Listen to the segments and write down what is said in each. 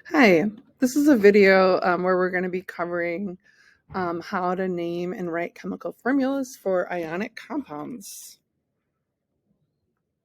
Hi, this is a video where we're going to be covering how to name and write chemical formulas for ionic compounds.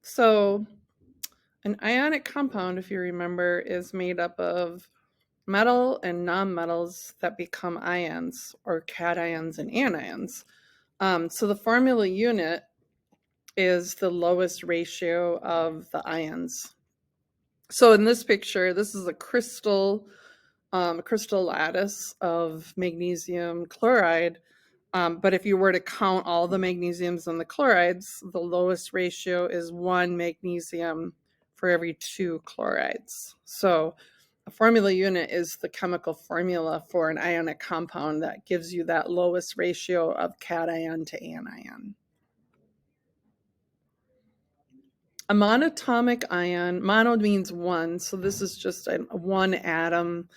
So an ionic compound, if you remember, is made up of metal and nonmetals that become ions, or cations and anions. So the formula unit is the lowest ratio of the ions. So in this picture, this is a crystal lattice of magnesium chloride. But if you were to count all the magnesiums and the chlorides, the lowest ratio is 1 magnesium for every 2 chlorides. So a formula unit is the chemical formula for an ionic compound that gives you that lowest ratio of cation to anion. A monatomic ion, mono means one, so this is just a one atom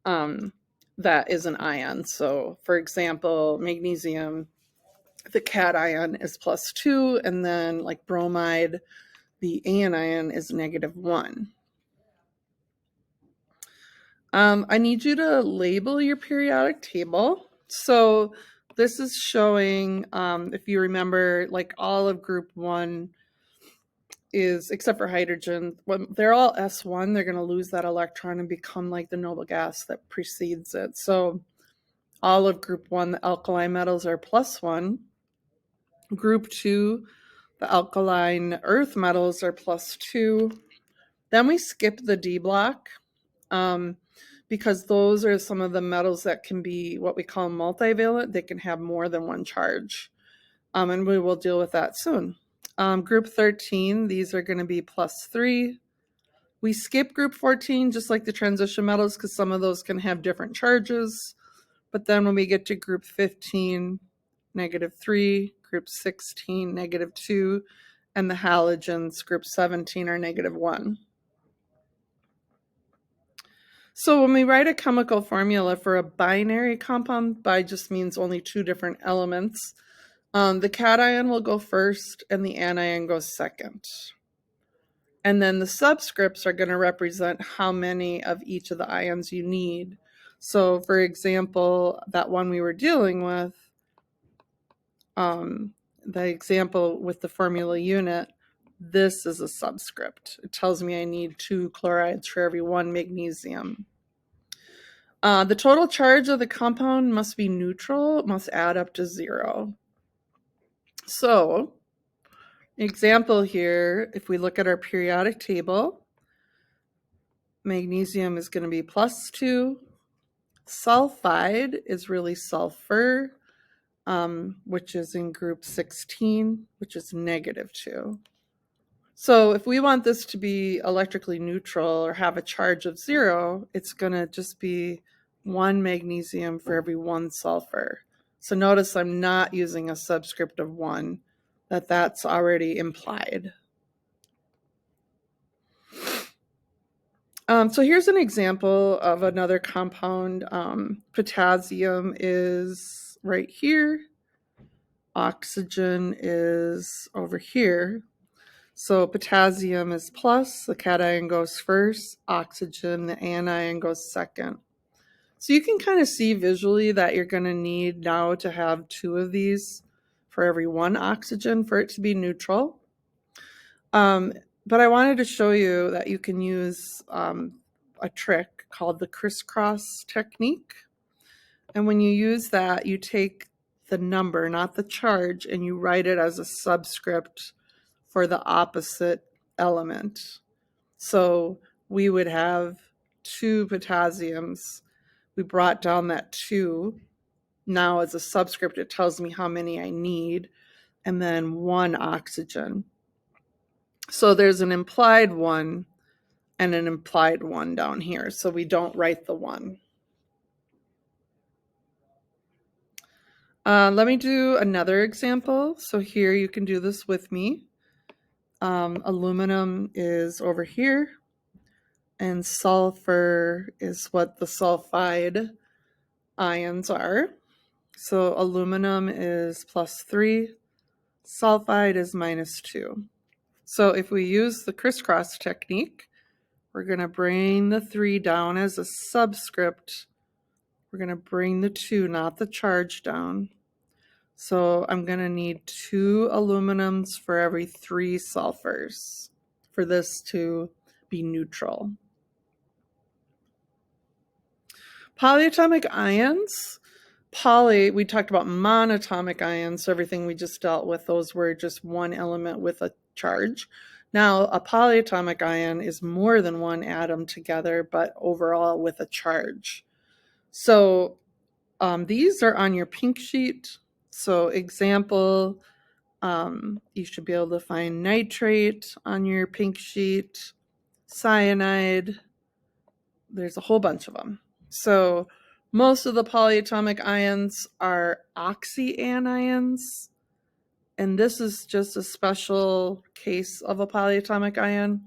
that is an ion. So for example, magnesium, the cation is +2, and then like bromide, the anion is -1. I need you to label your periodic table. So this is showing, if you remember, like all of group 1 is, except for hydrogen, when they're all S1, they're going to lose that electron and become like the noble gas that precedes it. So all of group 1, the alkali metals are +1. Group 2, the alkaline earth metals are +2. Then we skip the D block because those are some of the metals that can be what we call multivalent. They can have more than one charge. And we will deal with that soon. Group 13, these are going to be +3. We skip group 14, just like the transition metals, because some of those can have different charges. But then when we get to group 15, -3, group 16, -2, and the halogens, group 17, are -1. So when we write a chemical formula for a binary compound, bi just means only 2 different elements. The cation will go first and the anion goes second. And then the subscripts are going to represent how many of each of the ions you need. So for example, that one we were dealing with, the example with the formula unit, this is a subscript. It tells me I need 2 chlorides for every 1 magnesium. The total charge of the compound must be neutral. It must add up to 0. So, example here, if we look at our periodic table, magnesium is going to be +2. Sulfide is really sulfur, which is in group 16, which is -2. So if we want this to be electrically neutral or have a charge of 0, it's going to just be 1 magnesium for every 1 sulfur. So notice I'm not using a subscript of 1, that's already implied. So here's an example of another compound. Potassium is right here. Oxygen is over here. So potassium is plus, the cation goes first, oxygen, the anion goes second. So you can kind of see visually that you're going to need now to have 2 of these for every 1 oxygen for it to be neutral. But I wanted to show you that you can use a trick called the crisscross technique. And when you use that, you take the number, not the charge, and you write it as a subscript for the opposite element. So we would have 2 potassiums. We brought down that 2. Now as a subscript, it tells me how many I need, and then 1 oxygen. So there's an implied 1 and an implied 1 down here. So we don't write the 1. Let me do another example. So here you can do this with me. Aluminum is over here, and sulfur is what the sulfide ions are. So aluminum is +3, sulfide is -2. So if we use the crisscross technique, we're going to bring the 3 down as a subscript. We're going to bring the 2, not the charge, down. So I'm going to need 2 aluminums for every 3 sulfurs for this to be neutral. Polyatomic ions. We talked about monatomic ions, so everything we just dealt with, those were just one element with a charge. Now, a polyatomic ion is more than one atom together, but overall with a charge. So these are on your pink sheet. So example, you should be able to find nitrate on your pink sheet, cyanide. There's a whole bunch of them. So most of the polyatomic ions are oxyanions, and this is just a special case of a polyatomic ion.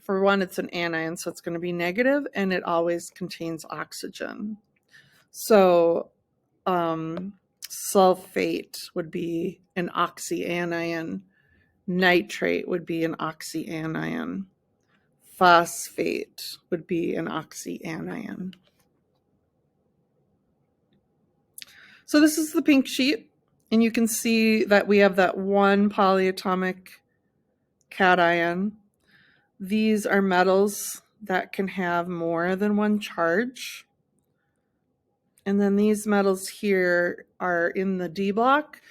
For one, it's an anion, so it's going to be negative, and it always contains oxygen. So sulfate would be an oxyanion. Nitrate would be an oxyanion. Phosphate would be an oxyanion. So this is the pink sheet, and you can see that we have that one polyatomic cation. These are metals that can have more than one charge. And then these metals here are in the D block.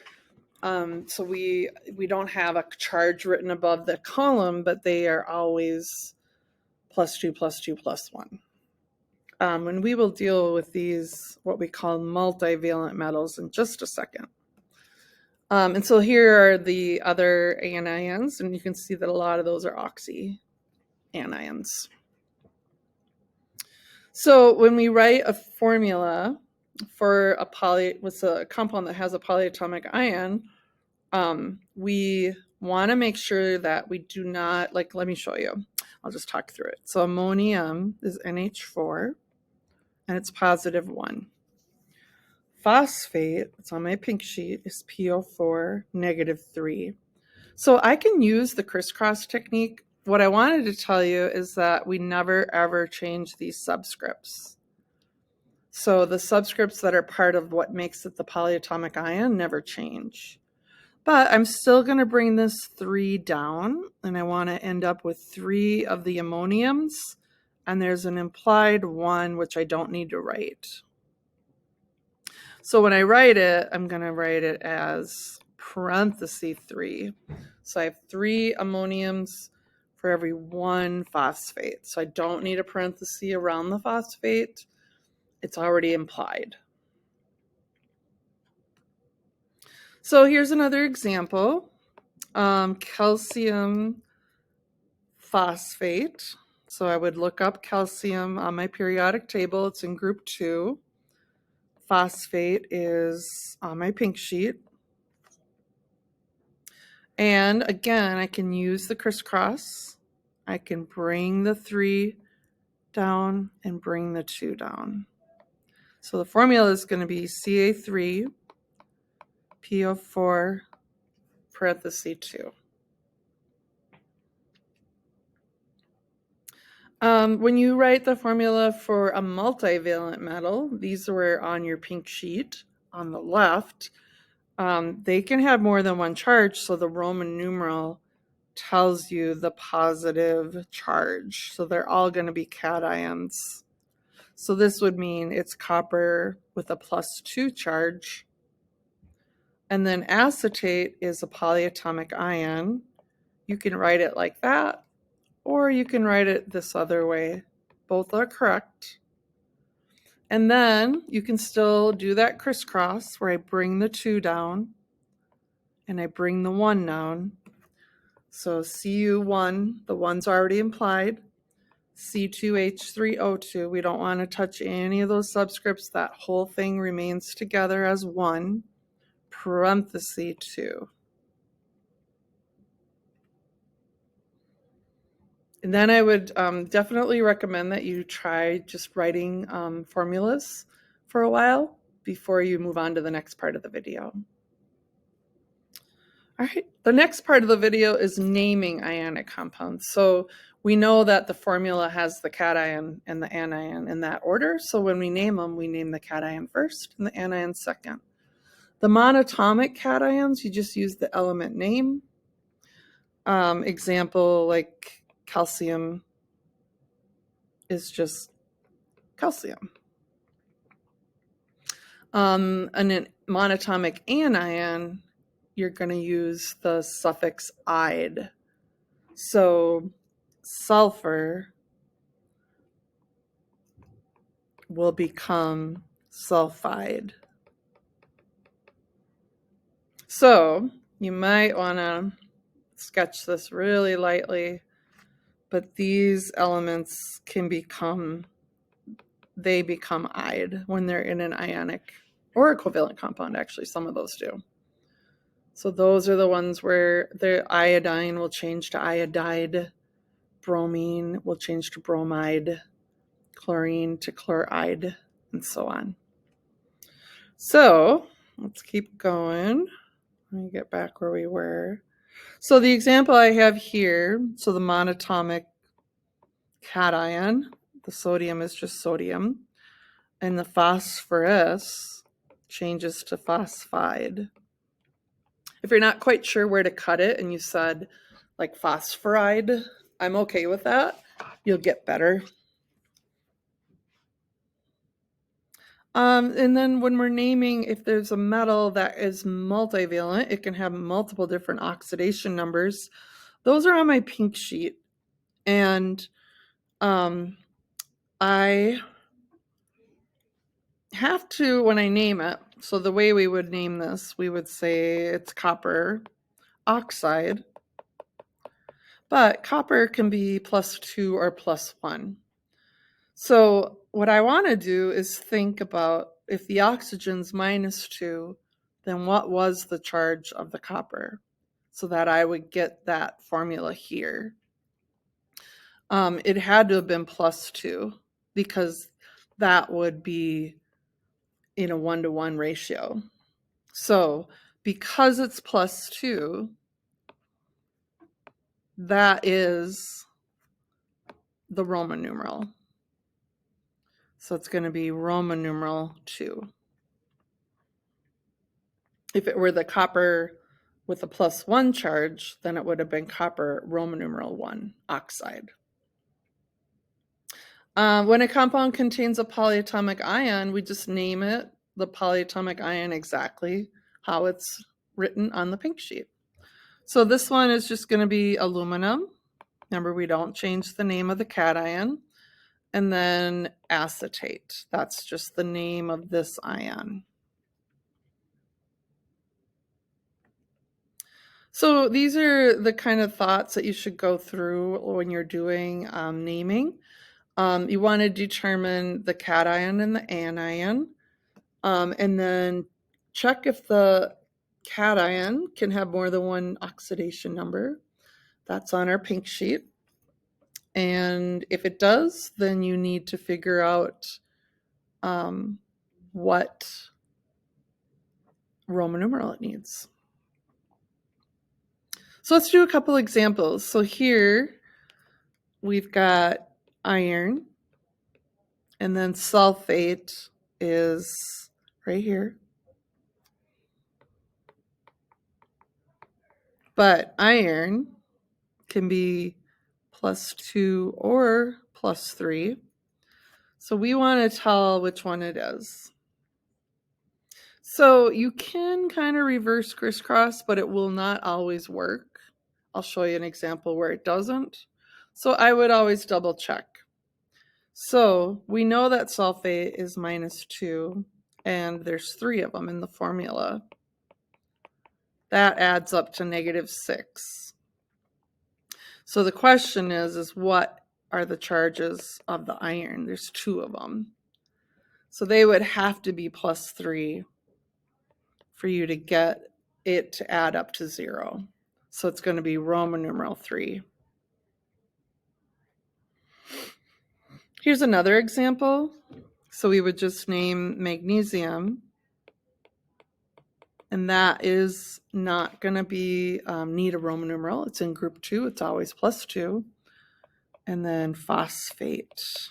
So we don't have a charge written above the column, but they are always +2, +2, +1. And we will deal with these, what we call multivalent metals, in just a second. And so here are the other anions, and you can see that a lot of those are oxyanions. So when we write a formula for a compound that has a polyatomic ion, we want to make sure that we do not, let me show you. I'll just talk through it. So ammonium is NH4, and it's +1. Phosphate, it's on my pink sheet, is PO4, -3. So I can use the crisscross technique. What I wanted to tell you is that we never ever change these subscripts. So the subscripts that are part of what makes it the polyatomic ion never change. But I'm still going to bring this 3 down, and I want to end up with 3 of the ammoniums, and there's an implied 1, which I don't need to write. So when I write it, I'm going to write it as (3). So I have 3 ammoniums for every 1 phosphate. So I don't need a parenthesis around the phosphate. It's already implied. So here's another example. Calcium phosphate. So I would look up calcium on my periodic table. It's in group 2. Phosphate is on my pink sheet. And again, I can use the crisscross. I can bring the 3 down and bring the 2 down. So the formula is going to be Ca3, PO4, (2). When you write the formula for a multivalent metal, these were on your pink sheet on the left. They can have more than one charge, so the Roman numeral tells you the positive charge. So they're all going to be cations. So this would mean it's copper with a +2 charge. And then acetate is a polyatomic ion. You can write it like that, or you can write it this other way. Both are correct. And then you can still do that crisscross where I bring the 2 down and I bring the 1 down. So Cu1, the 1's already implied. C2H3O2, we don't want to touch any of those subscripts. That whole thing remains together as 1, (2). And then I would definitely recommend that you try just writing formulas for a while before you move on to the next part of the video. All right, the next part of the video is naming ionic compounds. So We know that the formula has the cation and the anion in that order, so when we name them, we name the cation first and the anion second. The monatomic cations, you just use the element name. Example, like calcium is just calcium. And a monatomic anion, you're going to use the suffix "ide." So sulfur will become sulfide. So you might want to sketch this really lightly, but these elements can become ide when they're in an ionic or a covalent compound. Actually, some of those do. So those are the ones where the iodine will change to iodide, bromine will change to bromide, chlorine to chloride, and so on. So let's keep going. Let me get back where we were. So the example I have here, so the monatomic cation, the sodium is just sodium, and the phosphorus changes to phosphide. If you're not quite sure where to cut it and you said like phosphoride, I'm okay with that. You'll get better. And then when we're naming, if there's a metal that is multivalent, it can have multiple different oxidation numbers. Those are on my pink sheet. And I have to, when I name it, so the way we would name this, we would say it's copper oxide. But copper can be +2 or +1. So what I want to do is think about if the oxygen's -2, then what was the charge of the copper? So that I would get that formula here. It had to have been +2 because that would be in a 1-to-1 ratio. So because it's +2, that is the Roman numeral. So it's going to be Roman numeral 2. If it were the copper with a +1 charge, then it would have been copper Roman numeral 1 oxide. When a compound contains a polyatomic ion, we just name it the polyatomic ion exactly how it's written on the pink sheet. So this one is just going to be aluminum. Remember, we don't change the name of the cation. And then acetate. That's just the name of this ion. So these are the kind of thoughts that you should go through when you're doing naming. You want to determine the cation and the anion, and then check if the cation can have more than one oxidation number. That's on our pink sheet. And if it does, then you need to figure out what Roman numeral it needs. So let's do a couple examples. So here we've got iron, and then sulfate is right here. But iron can be +2 or +3. So we want to tell which one it is. So you can kind of reverse crisscross, but it will not always work. I'll show you an example where it doesn't. So I would always double check. So we know that sulfate is -2, and there's 3 of them in the formula. That adds up to -6. So the question is what are the charges of the iron? There's 2 of them. So they would have to be +3 for you to get it to add up to 0. So it's going to be Roman numeral 3. Here's another example. So we would just name magnesium. And that is not going to be need a Roman numeral. It's in group 2. It's always +2. and then phosphate.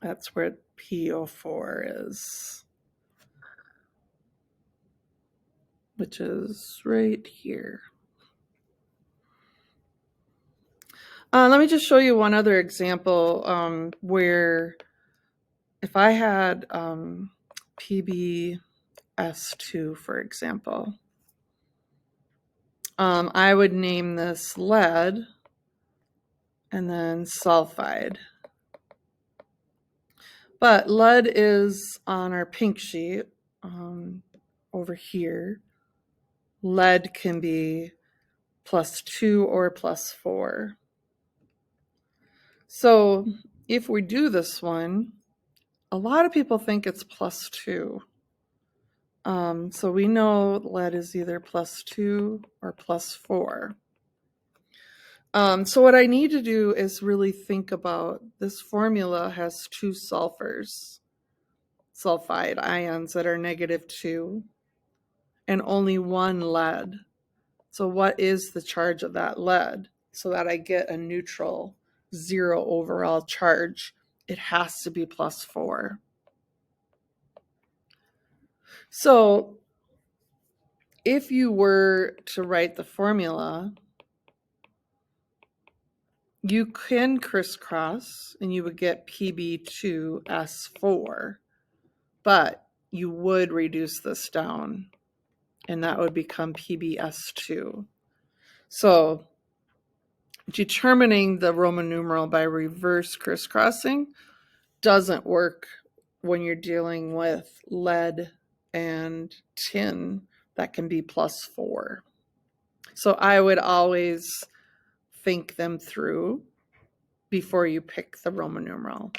That's where PO4 is, which is right here. Let me just show you one other example where if I had PbS2, for example, I would name this lead and then sulfide. But lead is on our pink sheet over here. Lead can be +2 or +4. So if we do this one, a lot of people think it's +2. So we know lead is either +2 or +4. So what I need to do is really think about this formula has 2 sulfide ions that are -2, and only 1 lead. So what is the charge of that lead? So that I get a neutral 0 overall charge, it has to be +4. So if you were to write the formula, you can crisscross and you would get Pb2S4, but you would reduce this down and that would become PbS2. So determining the Roman numeral by reverse crisscrossing doesn't work when you're dealing with lead and tin that can be +4. So I would always think them through before you pick the Roman numeral.